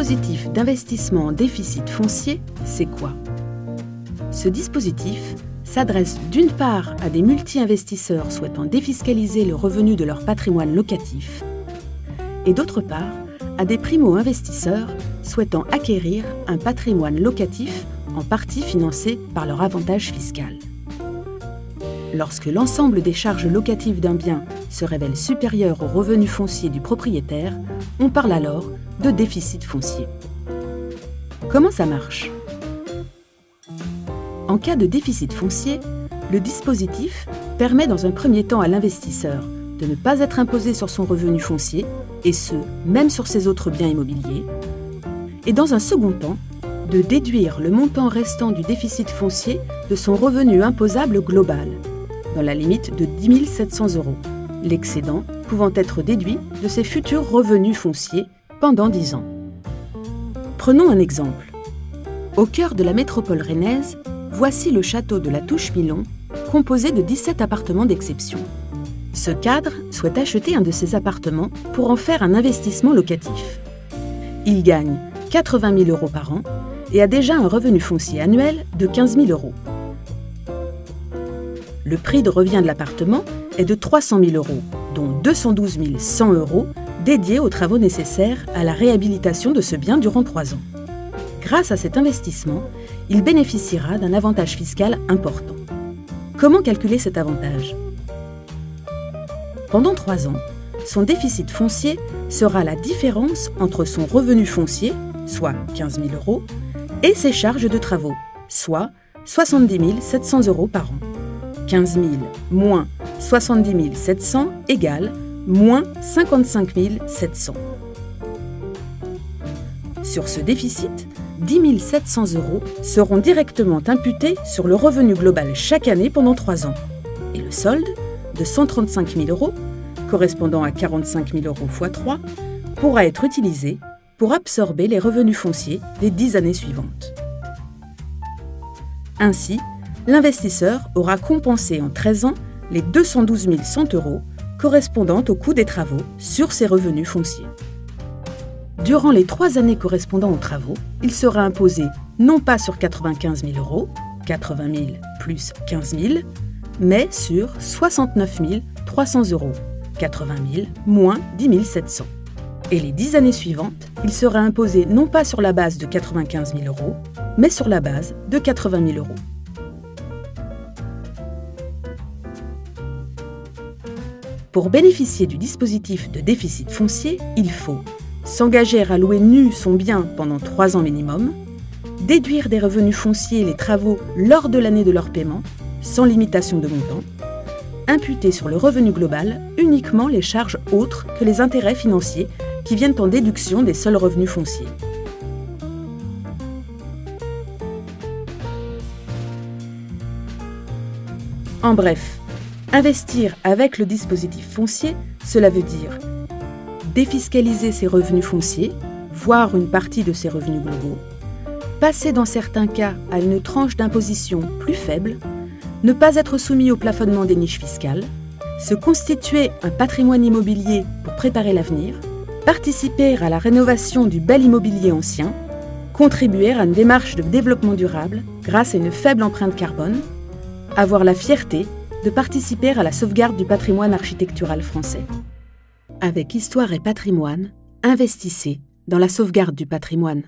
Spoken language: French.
dispositif d'investissement en déficit foncier, c'est quoi? Ce dispositif s'adresse d'une part à des multi-investisseurs souhaitant défiscaliser le revenu de leur patrimoine locatif et d'autre part à des primo-investisseurs souhaitant acquérir un patrimoine locatif en partie financé par leur avantage fiscal. Lorsque l'ensemble des charges locatives d'un bien se révèle supérieur au revenu foncier du propriétaire, on parle alors de déficit foncier. Comment ça marche? En cas de déficit foncier, le dispositif permet dans un premier temps à l'investisseur de ne pas être imposé sur son revenu foncier, et ce, même sur ses autres biens immobiliers, et dans un second temps, de déduire le montant restant du déficit foncier de son revenu imposable global, dans la limite de 10 700 €, l'excédent pouvant être déduit de ses futurs revenus fonciers pendant 10 ans. Prenons un exemple. Au cœur de la métropole rennaise, voici le château de la Touche-Milon, composé de 17 appartements d'exception. Ce cadre souhaite acheter un de ces appartements pour en faire un investissement locatif. Il gagne 80 000 € par an et a déjà un revenu foncier annuel de 15 000 €. Le prix de revient de l'appartement est de 300 000 €, dont 212 100 € dédiés aux travaux nécessaires à la réhabilitation de ce bien durant 3 ans. Grâce à cet investissement, il bénéficiera d'un avantage fiscal important. Comment calculer cet avantage? Pendant 3 ans, son déficit foncier sera la différence entre son revenu foncier, soit 15 000 €, et ses charges de travaux, soit 70 700 € par an. 15 000 moins 70 700 égale moins 55 700. Sur ce déficit, 10 700 € seront directement imputés sur le revenu global chaque année pendant 3 ans. Et le solde, de 135 000 €, correspondant à 45 000 € x 3, pourra être utilisé pour absorber les revenus fonciers des 10 années suivantes. Ainsi, l'investisseur aura compensé en 13 ans les 212 100 € correspondant au coût des travaux sur ses revenus fonciers. Durant les 3 années correspondant aux travaux, il sera imposé non pas sur 95 000 €, 80 000 plus 15 000, mais sur 69 300 €, 80 000 moins 10 700. Et les 10 années suivantes, il sera imposé non pas sur la base de 95 000 €, mais sur la base de 80 000 €. Pour bénéficier du dispositif de déficit foncier, il faut s'engager à louer nu son bien pendant 3 ans minimum, déduire des revenus fonciers les travaux lors de l'année de leur paiement, sans limitation de montant, imputer sur le revenu global uniquement les charges autres que les intérêts financiers qui viennent en déduction des seuls revenus fonciers. En bref, investir avec le dispositif foncier, cela veut dire défiscaliser ses revenus fonciers, voire une partie de ses revenus globaux, passer dans certains cas à une tranche d'imposition plus faible, ne pas être soumis au plafonnement des niches fiscales, se constituer un patrimoine immobilier pour préparer l'avenir, participer à la rénovation du bel immobilier ancien, contribuer à une démarche de développement durable grâce à une faible empreinte carbone, avoir la fierté de participer à la sauvegarde du patrimoine architectural français. Avec Histoire et Patrimoine, investissez dans la sauvegarde du patrimoine.